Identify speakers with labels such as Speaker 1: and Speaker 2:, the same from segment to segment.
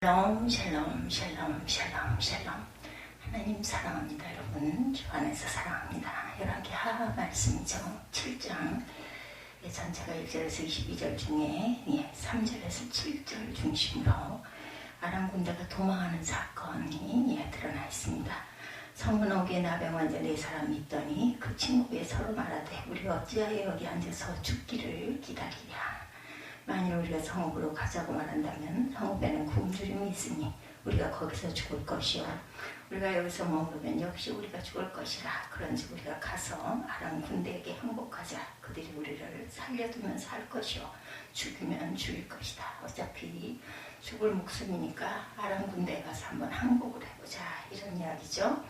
Speaker 1: 샬롬 샬롬 샬롬 샬롬 샬롬. 하나님 사랑합니다. 여러분 주 안에서 사랑합니다. 열왕기하 말씀이죠. 7장 전체가 1절에서 22절 중에 3절에서 7절 중심으로 아람 군대가 도망하는 사건이 드러나 있습니다. 성문 어귀에 나병 환자 4사람이 있더니 그 친구에 서로 말하되 우리 어찌하여 여기 앉아서 죽기를 기다리랴. 만일 우리가 성읍으로 가자고 말한다면 성읍에는 굶주림이 있으니 우리가 거기서 죽을 것이요 우리가 여기서 머무르면 역시 우리가 죽을 것이라. 그런즉 우리가 가서 아람 군대에게 항복하자. 그들이 우리를 살려두면 살 것이요 죽이면 죽일 것이다. 어차피 죽을 목숨이니까 아람 군대에 가서 한번 항복을 해보자, 이런 이야기죠.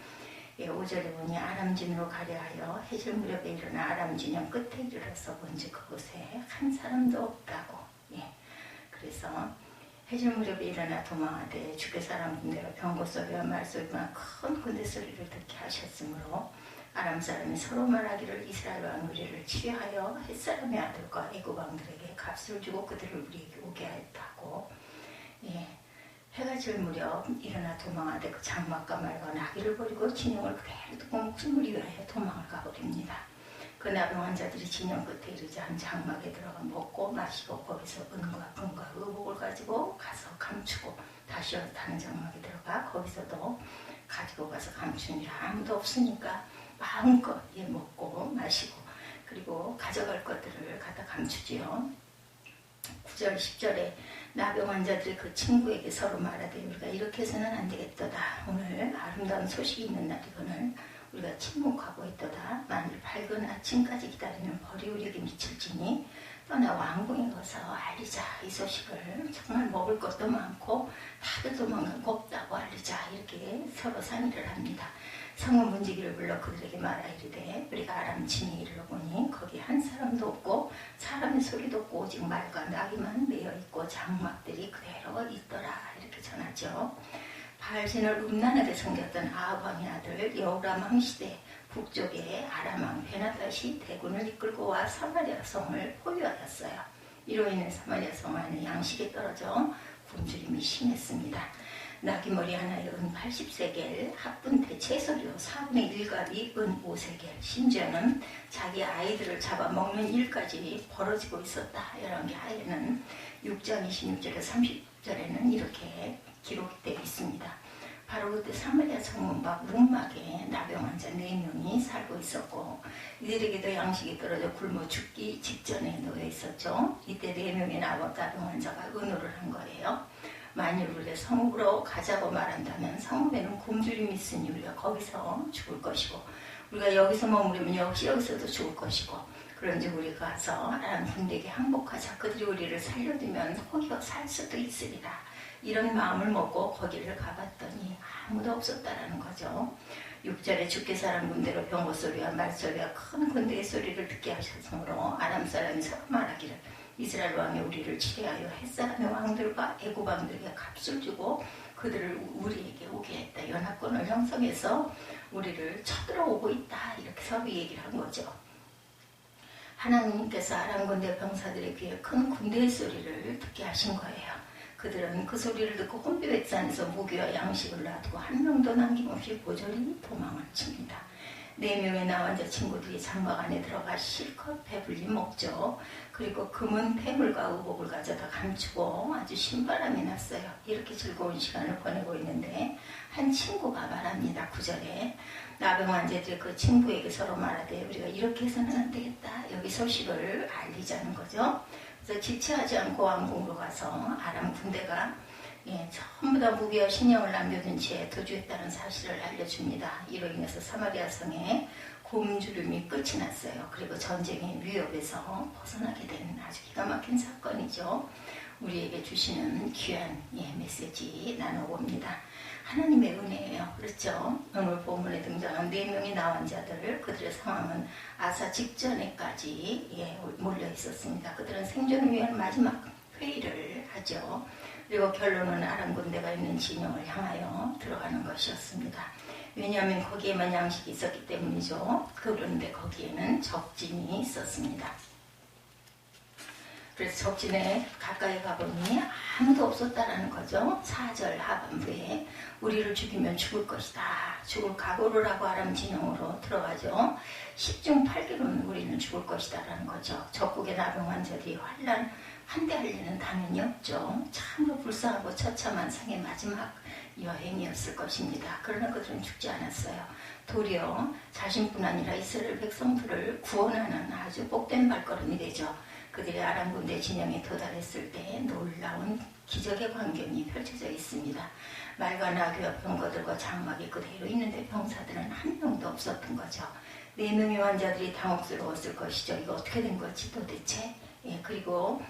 Speaker 1: 5절에 보니 아람진으로 가려 하여 해질 무렵에 일어나 아람 진영 끝에 이르러서 본즉 그곳에 한 사람도 없다고. 그래서 해질 무렵에 일어나 도망하되 주의 사람 군대가 병거 소리와 말소리와 큰 군대 소리를 듣게 하셨으므로 아람 사람이 서로 말하기를 이스라엘 왕 우리를 치하여 햇사람의 아들과 애굽 왕들에게 값을 주고 그들을 우리에게 오게 하였다고. 해가 질 무렵 일어나 도망하되 그 장막과 말과 나귀를 버리고 진영을 그대로 두고 목숨을 위하여 도망을 가버립니다. 그 나병 환자들이 진영 끝에 이르자 한 장막에 들어가 먹고 마시고 거기서 은과 금과 의복을 가지고 가서 감추고 다시 다른 장막에 들어가 거기서도 가지고 가서 감추니라. 아무도 없으니까 마음껏 먹고 마시고 그리고 가져갈 것들을 갖다 감추지요. 9절 10절에 나병 환자들이 그 친구에게 서로 말하되 우리가 이렇게 해서는 안 되겠도다. 오늘 아름다운 소식이 있는 날이거늘 우리가 침묵하고 있도다. 만일 밝은 아침까지 기다리는 벌이 우리에게 미칠지니 떠나 왕궁에 가서 알리자. 이 소식을 정말 먹을 것도 많고 다들 도망가고 없다고 알리자. 이렇게 서로 상의를 합니다. 성읍 문지기를 불러 그들에게 말하 이르되 우리가 아람 진에 이르러보니 거기 한 사람도 없고 사람의 소리도 없고 오직 말과 나귀만 매여 있고 장막들이 그대로 있더라. 이렇게 전하죠. 바알신을 음란하게 섬겼던 아합 왕의 아들 여호람 왕 시대 북쪽에 아람 왕 베나닷이 대군을 이끌고 와 사마리아 성을 포위하였어요. 이로 인해 사마리아 성 안에 양식이 떨어져 굶주림이 심했습니다. 나귀머리 하나에 은 80세겔, 합분대 채소료 4분의 1갑이 은 5세겔, 심지어는 자기 아이들을 잡아먹는 일까지 벌어지고 있었다. 열왕기하에는 6장 26절에서 30절에는 이렇게 기록되어 있습니다. 바로 그때 사마리아 성문과 무막에 나병 환자 4명이 살고 있었고 이들에게도 양식이 떨어져 굶어 죽기 직전에 놓여 있었죠. 이때 4명의 나병 환자가 의노를 한 거예요. 만일 우리가 성읍으로 가자고 말한다면 성읍에는 굶주림이 있으니 우리가 거기서 죽을 것이고 우리가 여기서 머무르면 역시 여기서도 죽을 것이고 그런즉 우리가 가서 아람 군대에게 항복하자. 그들이 우리를 살려두면 혹여 살 수도 있으리라. 이런 마음을 먹고 거기를 가봤더니 아무도 없었다라는 거죠. 6절에 주께 사람 군대로 병거 소리와 말소리와 큰 군대의 소리를 듣게 하셨으므로 아람 사람이 서로 말하기를 이스라엘 왕이 우리를 치려하여 햇사람의 왕들과 애굽 왕들에게 값을 주고 그들을 우리에게 오게 했다. 연합군을 형성해서 우리를 쳐들어오고 있다. 이렇게 서로 얘기를 한 거죠. 하나님께서 아람 군대 병사들의 귀에 큰 군대의 소리를 듣게 하신 거예요. 그들은 그 소리를 듣고 혼비백산에서 무기와 양식을 놔두고 한 명도 남김없이 고졸히 도망을 칩니다. 4명의 나환자 친구들이 장막 안에 들어가 실컷 배불리 먹죠. 그리고 금은 폐물과 의복을 가져다 감추고 아주 신바람이 났어요. 이렇게 즐거운 시간을 보내고 있는데 한 친구가 말합니다. 9절에 나병 환자들이 그 친구에게 서로 말하되 우리가 이렇게 해서는 안 되겠다. 여기 소식을 알리자는 거죠. 그래서 지체하지 않고 왕궁으로 가서 아람 군대가 전부 다 무기와 신형을 남겨둔 채 도주했다는 사실을 알려줍니다. 이로 인해서 사마리아 성에 굶주림이 끝이 났어요. 그리고 전쟁의 위협에서 벗어나게 된 아주 기가 막힌 사건이죠. 우리에게 주시는 귀한 메시지 나눠봅니다. 하나님의 은혜예요. 그렇죠? 오늘 본문에 등장한 4명의 나환자들, 그들의 상황은 아사 직전에까지 몰려 있었습니다. 그들은 생존을 위한 마지막 회의를 하죠. 그리고 결론은 아람 군대가 있는 진영을 향하여 들어가는 것이었습니다. 왜냐하면 거기에만 양식이 있었기 때문이죠. 그런데 거기에는 적진이 있었습니다. 그래서 적진에 가까이 가보니 아무도 없었다라는 거죠. 4절 하반부에 우리를 죽이면 죽을 것이다. 죽을 각오를 하고 아람 진영으로 들어가죠. 10중 8개로는 우리는 죽을 것이다 라는 거죠. 적국의 나병 환자들이 환란 한대할 리는 당연히 없죠. 참으로 불쌍하고 처참한 생의 마지막 여행이었을 것입니다. 그러나 그들은 죽지 않았어요. 도리어 자신뿐 아니라 이스라엘 백성들을 구원하는 아주 복된 발걸음이 되죠. 그들이 아람 군대 진영에 도달했을 때 놀라운 기적의 광경이 펼쳐져 있습니다. 말과 나귀와 병거들과 장막이 그대로 있는데 병사들은 한 명도 없었던 거죠. 4명의 환자들이 당혹스러웠을 것이죠. 이거 어떻게 된 거지 도대체? 그리고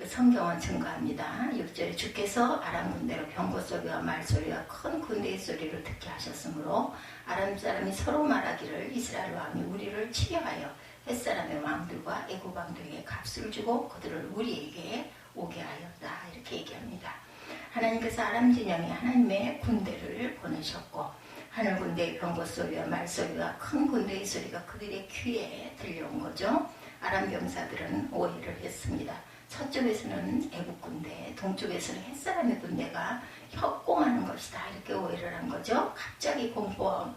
Speaker 1: 성경은 증거합니다. 6절에 주께서 아람 군대로 병거 소리와 말소리와 큰 군대의 소리를 듣게 하셨으므로 아람 사람이 서로 말하기를 이스라엘 왕이 우리를 치려하여 햇사람의 왕들과 애굽 왕들에게 값을 주고 그들을 우리에게 오게 하였다. 이렇게 얘기합니다. 하나님께서 아람 진영에 하나님의 군대를 보내셨고 하늘 군대의 병거 소리와 말소리와 큰 군대의 소리가 그들의 귀에 들려온 거죠. 아람 병사들은 오해를 했습니다. 서쪽에서는 애국 군대, 동쪽에서는 햇사람의 군대가 협공하는 것이다. 이렇게 오해를 한 거죠. 갑자기 공포와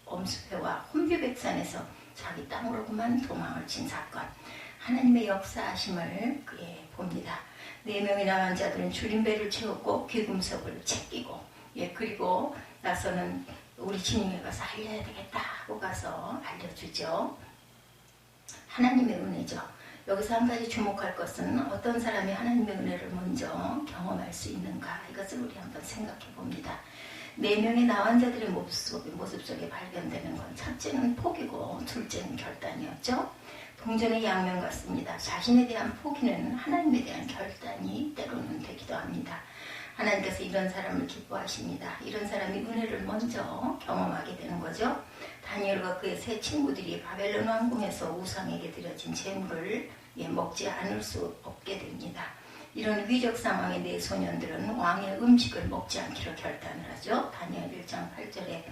Speaker 1: 엄수패와 혼비백산에서 자기 땅으로만 도망을 친 사건. 하나님의 역사하심을 봅니다. 4명의 남한자들은 줄임배를 채웠고 귀금속을 챙기고 그리고 나서는 우리 진영에 가서 알려야 되겠다 하고 가서 알려주죠. 하나님의 은혜죠. 여기서 한 가지 주목할 것은 어떤 사람이 하나님의 은혜를 먼저 경험할 수 있는가 이것을 우리 한번 생각해 봅니다. 4명의 나환자들의 모습 속에 발견되는 건 첫째는 포기고 둘째는 결단이었죠. 동전의 양면 같습니다. 자신에 대한 포기는 하나님에 대한 결단이 때로는 되기도 합니다. 하나님께서 이런 사람을 기뻐하십니다. 이런 사람이 은혜를 먼저 경험하게 되는 거죠. 다니엘과 그의 세 친구들이 바벨론 왕궁에서 우상에게 드려진 재물을 먹지 않을 수 없게 됩니다. 이런 위적 상황의 4 소년들은 왕의 음식을 먹지 않기로 결단을 하죠. 다니엘 1장 8절에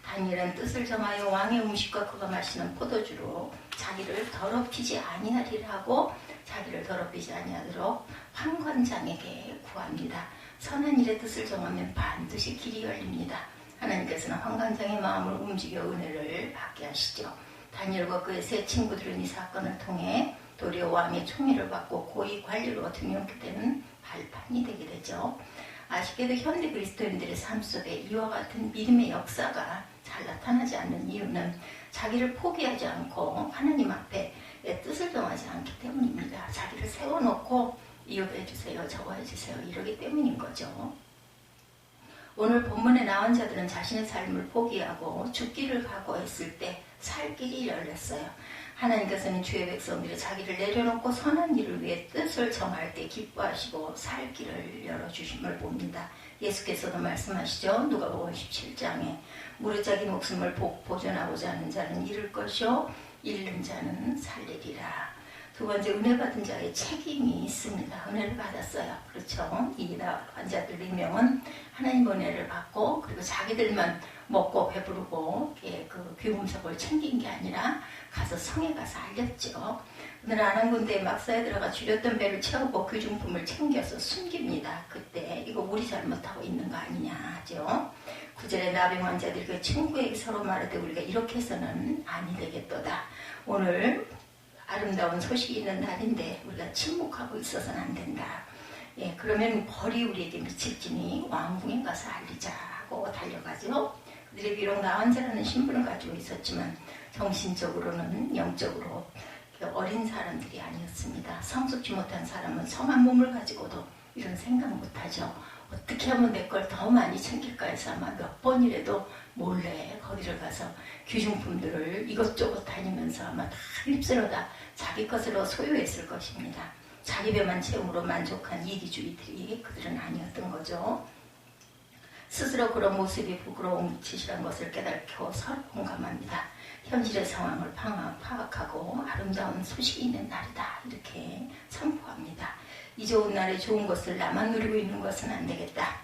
Speaker 1: 다니엘은 뜻을 정하여 왕의 음식과 그가 마시는 포도주로 자기를 더럽히지 아니하리라 하고 자기를 더럽히지 아니하도록 환관장에게 구합니다. 선한 일의 뜻을 정하면 반드시 길이 열립니다. 하나님께서는 환관장의 마음을 움직여 은혜를 받게 하시죠. 다니엘과 그의 세 친구들은 이 사건을 통해 도리어 왕의 총애를 받고 고위 관리로 등용케 되는 발판이 되게 되죠. 아쉽게도 현대 그리스도인들의 삶 속에 이와 같은 믿음의 역사가 잘 나타나지 않는 이유는 자기를 포기하지 않고 하나님 앞에 뜻을 정하지 않기 때문입니다. 자기를 세워놓고 이거 해주세요, 저거 해주세요 이러기 때문인 거죠. 오늘 본문에 나온 자들은 자신의 삶을 포기하고 죽기를 각오했을 때 살 길이 열렸어요. 하나님께서는 주의 백성들이 자기를 내려놓고 선한 일을 위해 뜻을 정할 때 기뻐하시고 살 길을 열어주심을 봅니다. 예수께서도 말씀하시죠. 누가복음 17장에 무릇 자기 목숨을 보존하고자 하는 자는 잃을 것이요 잃는 자는 살리리라. 두 번째, 은혜 받은 자의 책임이 있습니다. 은혜를 받았어요. 그렇죠. 이 환자들 4명은 하나님 은혜를 받고 그리고 자기들만 먹고 배부르고 그 귀금속을 챙긴 게 아니라 가서 성에 가서 알렸죠. 오늘 아람 군대에 막사에 들어가 줄였던 배를 채우고 귀중품을 챙겨서 숨깁니다. 그때 이거 우리 잘못하고 있는 거 아니냐 하죠. 9절에 나병 환자들이 그 친구에게 서로 말할 때 우리가 이렇게 해서는 아니 되겠도다. 오늘 아름다운 소식이 있는 날인데 우리가 침묵하고 있어서는 안 된다. 그러면 벌이 우리에게 미칠지니 왕궁에 가서 알리자 하고 달려가죠. 그들이 비록 나환자라는 신분을 가지고 있었지만 정신적으로는 영적으로 어린 사람들이 아니었습니다. 성숙지 못한 사람은 성한 몸을 가지고도 이런 생각 못하죠. 어떻게 하면 내 걸 더 많이 챙길까 해서 아마 몇 번이라도 몰래 거기를 가서 귀중품들을 이것저것 다니면서 아마 다 휩쓸어다 자기 것으로 소유했을 것입니다. 자기 배만 채움으로 만족한 이기주의들이 그들은 아니었던 거죠. 스스로 그런 모습이 부끄러운 짓이라는 것을 깨닫고 서로 공감합니다. 현실의 상황을 파악하고 아름다운 소식이 있는 날이다 이렇게 선포합니다. 이 좋은 날에 좋은 것을 나만 누리고 있는 것은 안 되겠다.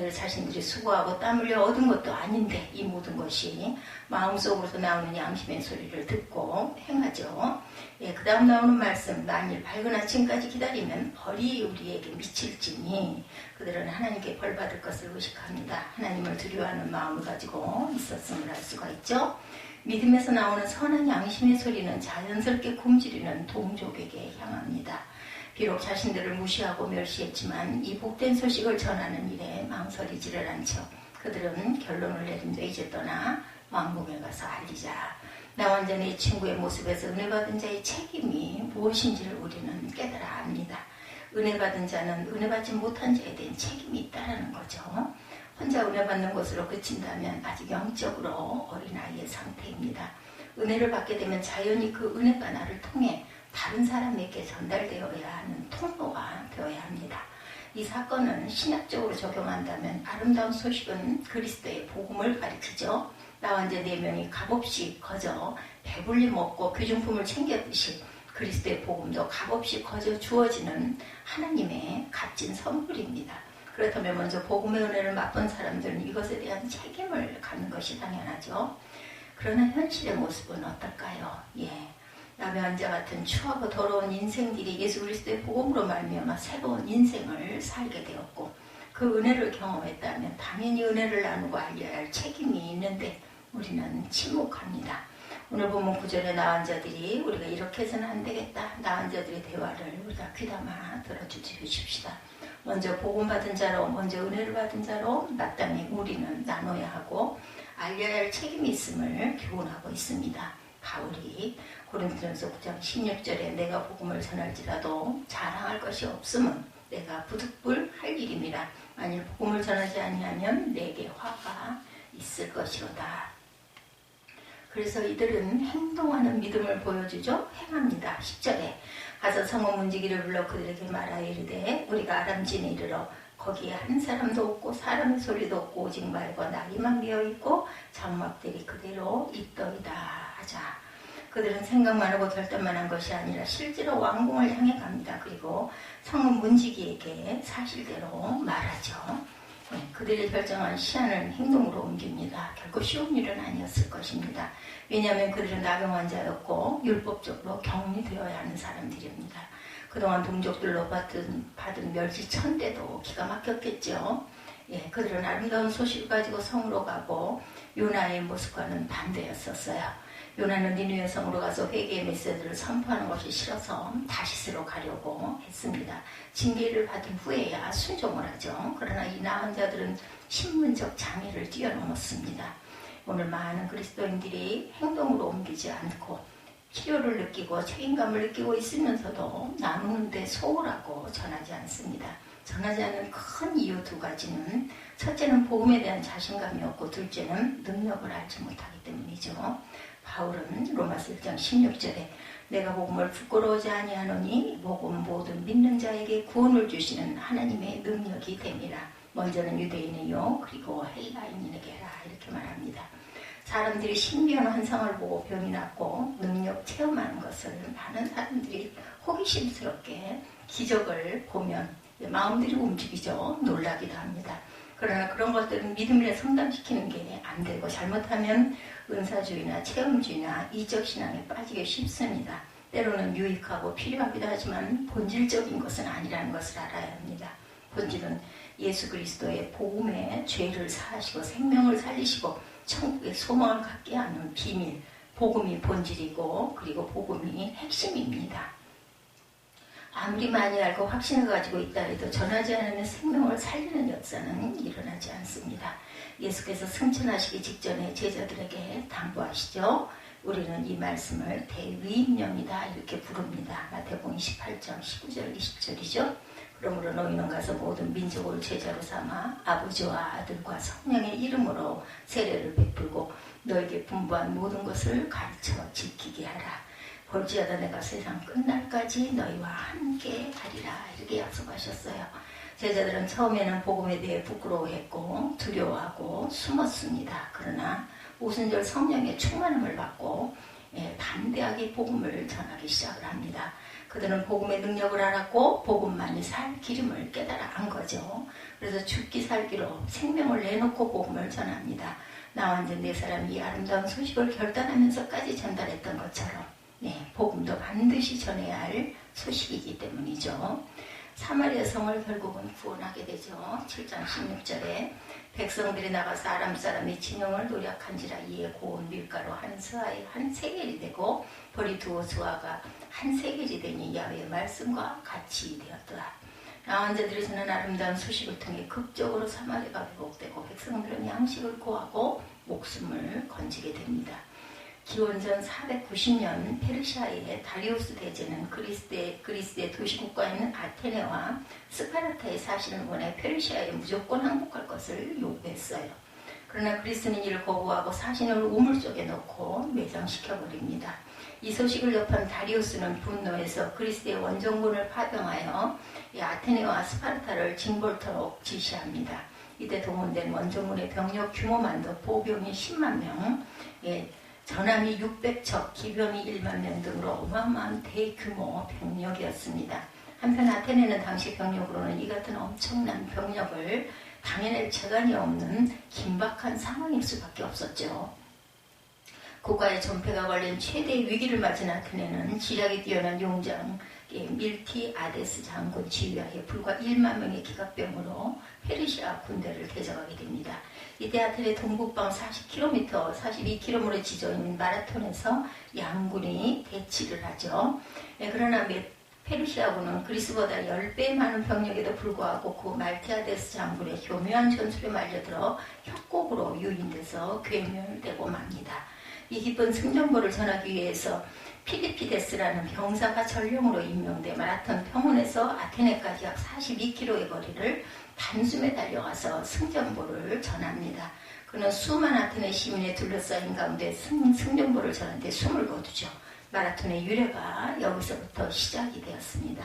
Speaker 1: 자신들이 수고하고 땀 흘려 얻은 것도 아닌데 이 모든 것이 마음속으로서 나오는 양심의 소리를 듣고 행하죠. 그 다음 나오는 말씀, 만일 밝은 아침까지 기다리면 벌이 우리에게 미칠지니 그들은 하나님께 벌 받을 것을 의식합니다. 하나님을 두려워하는 마음을 가지고 있었음을 알 수가 있죠. 믿음에서 나오는 선한 양심의 소리는 자연스럽게 굶주리는 동족에게 향합니다. 비록 자신들을 무시하고 멸시했지만 이 복된 소식을 전하는 일에 망설이지를 않죠. 그들은 결론을 내린다. 이제 떠나 왕궁에 가서 알리자. 나 완전히 친구의 모습에서 은혜 받은 자의 책임이 무엇인지를 우리는 깨달아 압니다. 은혜 받은 자는 은혜 받지 못한 자에 대한 책임이 있다는 거죠. 혼자 은혜 받는 것으로 그친다면 아직 영적으로 어린아이의 상태입니다. 은혜를 받게 되면 자연히 그 은혜가 나를 통해 다른 사람에게 전달되어야 하는 통로가 되어야 합니다. 이 사건은 신약적으로 적용한다면 아름다운 소식은 그리스도의 복음을 가리키죠. 나와 이제 4명이 값없이 거저 배불리 먹고 귀중품을 챙겼듯이 그리스도의 복음도 값없이 거저 주어지는 하나님의 값진 선물입니다. 그렇다면 먼저 복음의 은혜를 맛본 사람들은 이것에 대한 책임을 갖는 것이 당연하죠. 그러나 현실의 모습은 어떨까요? 남의 환자 같은 추하고 더러운 인생들이 예수 그리스도의 복음으로 말미암아 새로운 인생을 살게 되었고 그 은혜를 경험했다면 당연히 은혜를 나누고 알려야 할 책임이 있는데 우리는 침묵합니다. 오늘 보면 9절에 나은 자들이 우리가 이렇게 해서는 안 되겠다. 나은 자들의 대화를 우리가 귀담아 들어주십시다. 먼저 복음받은 자로, 먼저 은혜를 받은 자로 마땅히 우리는 나눠야 하고 알려야 할 책임이 있음을 교훈하고 있습니다. 바울이 고린도전서 9장 16절에 내가 복음을 전할지라도 자랑할 것이 없음은 내가 부득불할 일입니다. 만일 복음을 전하지 아니하면 내게 화가 있을 것이로다. 그래서 이들은 행동하는 믿음을 보여주죠. 행합니다. 10절에 가서 성읍 문지기를 불러 그들에게 말하여 이르되 우리가 아람진에 이르러 거기에 한 사람도 없고 사람의 소리도 없고 오직 말과 낙이만 비어있고 장막들이 그대로 있더이다 하자. 그들은 생각만 하고 결단만 한 것이 아니라 실제로 왕궁을 향해 갑니다. 그리고 성읍 문지기에게 사실대로 말하죠. 그들이 결정한 시한을 행동으로 옮깁니다. 결코 쉬운 일은 아니었을 것입니다. 왜냐하면 그들은 나병 자였고 율법적으로 격리되어야 하는 사람들입니다. 그동안 동족들로 받은 멸시 천대도 기가 막혔겠죠. 그들은 아름다운 소식을 가지고 성으로 가고 요나의 모습과는 반대였었어요. 요나는 니느웨 성으로 가서 회개의 메시지를 선포하는 것이 싫어서 다시스로 가려고 했습니다. 징계를 받은 후에야 순종을 하죠. 그러나 이 나은 자들은 신문적 장애를 뛰어넘었습니다. 오늘 많은 그리스도인들이 행동으로 옮기지 않고 필요를 느끼고 책임감을 느끼고 있으면서도 나누는데 소홀하고 전하지 않습니다. 전하지 않는 큰 이유 2가지는 첫째는 복음에 대한 자신감이 없고 둘째는 능력을 알지 못하기 때문이죠. 바울은 로마서 1장 16절에 내가 복음을 부끄러워하지 아니하노니 복음 모든 믿는 자에게 구원을 주시는 하나님의 능력이 됨이라. 먼저는 유대인이요 그리고 헬라인에게 해라 이렇게 말합니다. 사람들이 신비한 환상을 보고 병이 낫고 능력 체험하는 것을 많은 사람들이 호기심스럽게 기적을 보면 마음들이 움직이죠. 놀라기도 합니다. 그러나 그런 것들은 믿음을 성장시키는 게 안 되고 잘못하면 은사주의나 체험주의나 이적신앙에 빠지기 쉽습니다. 때로는 유익하고 필요하기도 하지만 본질적인 것은 아니라는 것을 알아야 합니다. 본질은 예수 그리스도의 복음에 죄를 사하시고 생명을 살리시고 천국의 소망을 갖게 하는 비밀, 복음이 본질이고 그리고 복음이 핵심입니다. 아무리 많이 알고 확신을 가지고 있다 해도 전하지 않으면 생명을 살리는 역사는 일어나지 않습니다. 예수께서 승천하시기 직전에 제자들에게 당부하시죠. 우리는 이 말씀을 대위임령이다 이렇게 부릅니다. 마태복음 28장 19절 20절이죠. 그러므로 너희는 가서 모든 민족을 제자로 삼아 아버지와 아들과 성령의 이름으로 세례를 베풀고 너에게 분부한 모든 것을 가르쳐 지키게 하라. 볼지어다 내가 세상 끝날까지 너희와 함께 하리라 이렇게 약속하셨어요. 제자들은 처음에는 복음에 대해 부끄러워했고 두려워하고 숨었습니다. 그러나 오순절 성령의 충만함을 받고 담대하게 복음을 전하기 시작을 합니다. 그들은 복음의 능력을 알았고 복음만이 살 기름을 깨달아 안 거죠. 그래서 죽기 살기로 생명을 내놓고 복음을 전합니다. 나 완전 네 사람이 이 아름다운 소식을 결단하면서까지 전달했던 것처럼 복음도 반드시 전해야 할 소식이기 때문이죠. 사마리아 성을 결국은 구원하게 되죠. 7장 16절에 백성들이 나가서 아람 사람이 진영을 노력한지라 이에 고운 밀가루 한 스아에 한 세겔이 되고 보리 두 수아가 한 세겔이 되니 야훼의 말씀과 같이 되었더라. 나온 자들이 전한 아름다운 소식을 통해 극적으로 사마리아가 회복되고 백성들은 양식을 구하고 목숨을 건지게 됩니다. 기원전 490년 페르시아의 다리우스 대제는 그리스의 도시국가인 아테네와 스파르타의 사실을 원해 페르시아에 무조건 항복할 것을 요구했어요. 그러나 그리스는 이를 거부하고 사신을 우물 속에 넣고 매장시켜버립니다. 이 소식을 접한 다리우스는 분노해서 그리스의 원정군을 파병하여 아테네와 스파르타를 징벌토록 지시합니다. 이때 동원된 원정군의 병력 규모만도 보병이 10만 명, 전함이 600척, 기병이 1만 명 등으로 어마어마한 대규모 병력이었습니다. 한편 아테네는 당시 병력으로는 이 같은 엄청난 병력을 당해낼 재간이 없는 긴박한 상황일 수밖에 없었죠. 국가의 전폐가 걸린 최대의 위기를 맞은 아테네는 지략이 뛰어난 용장 밀티아데스 장군 지휘하에 불과 1만 명의 기갑병으로 페르시아 군대를 대적하게 됩니다. 이때 아테네 동북방 40km, 42km로 지정인 마라톤에서 양군이 대치를 하죠. 그러나 페르시아군은 그리스보다 10배 많은 병력에도 불구하고 그 말티아데스 장군의 교묘한 전술에 말려들어 협곡으로 유인돼서 괴멸되고 맙니다. 이 기쁜 승전보를 전하기 위해서 피디피데스라는 병사가 전령으로 임명돼 마라톤 평원에서 아테네까지 약 42km의 거리를 단숨에 달려가서 승전보를 전합니다. 그는 수많은 아테네 시민에 둘러싸인 가운데 승전보를 전하는데 숨을 거두죠. 마라톤의 유래가 여기서부터 시작이 되었습니다.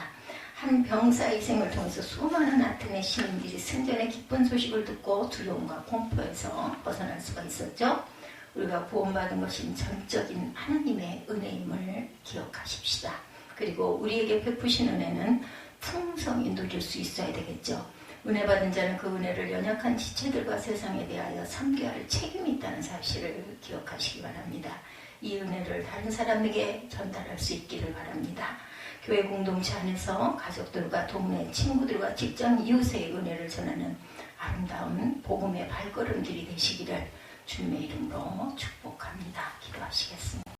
Speaker 1: 한 병사의 희생을 통해서 수많은 아테네 시민들이 승전의 기쁜 소식을 듣고 두려움과 공포에서 벗어날 수가 있었죠. 우리가 구원받은 것인 전적인 하나님의 은혜임을 기억하십시다. 그리고 우리에게 베푸신 은혜는 풍성히 누릴 수 있어야 되겠죠. 은혜 받은 자는 그 은혜를 연약한 지체들과 세상에 대하여 섬겨야 할 책임이 있다는 사실을 기억하시기 바랍니다. 이 은혜를 다른 사람에게 전달할 수 있기를 바랍니다. 교회 공동체 안에서 가족들과 동네 친구들과 직장 이웃의 은혜를 전하는 아름다운 복음의 발걸음들이 되시기를 주님의 이름으로 축복합니다. 기도하시겠습니다.